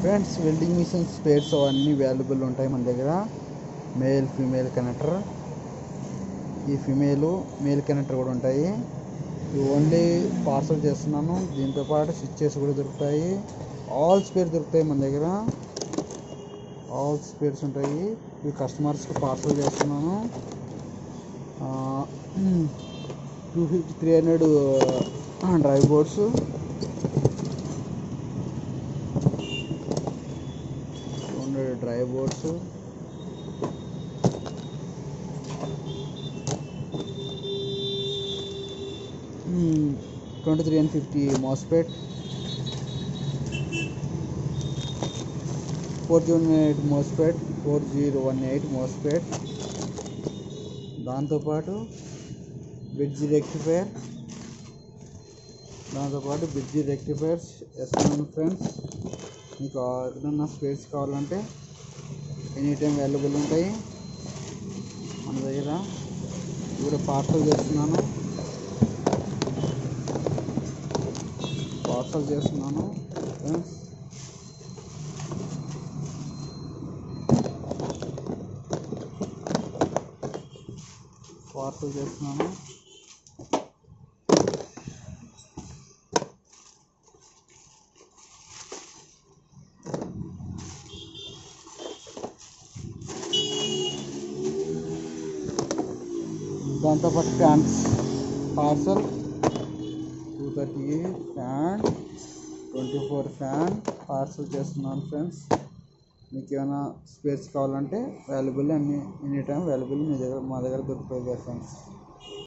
Friends welding machine spares అవన్నీ available ఉంటాయి మన దగ్గర. మేల్ ఫీమేల్ కనెక్టర్, ఈ మేల్ కనెక్టర్ కూడా ఉంటాయి. ఇవి ఓన్లీ పార్సల్ చేస్తున్నాను. దీంతోపాటు స్విచ్చెస్ కూడా దొరుకుతాయి. ఆల్ స్పేర్ దొరుకుతాయి మన దగ్గర. ఆల్ స్పేర్స్ ఉంటాయి. ఇవి కస్టమర్స్కి పార్సల్ చేస్తున్నాను. 250-300 drive boards, 200 drive boards, 2350 MOSFET, 4018 MOSFET, 4018 MOSFET. దాంతోపాటు బ్రిడ్జ్ రెక్టిఫైర్స్ వేస్తున్నాను ఫ్రెండ్స్. మీకు ఏదైనా స్పేర్స్ కావాలంటే ఎనీ టైం అవైలబుల్ ఉంటాయి మన దగ్గర. కూడా పార్సల్ చేస్తున్నాను ఫ్రెండ్స్. దాంతోపాటు fans parcel 230 fan, 24 fan parcel చేస్తున్నాను ఫ్రెండ్స్. మీకు ఏమైనా స్పేర్స్ కావాలంటే అవైలబుల్, ఎనీ టైం అవైలబుల్ మా దగ్గర దొరుకుతాయి ఫ్రెండ్స్.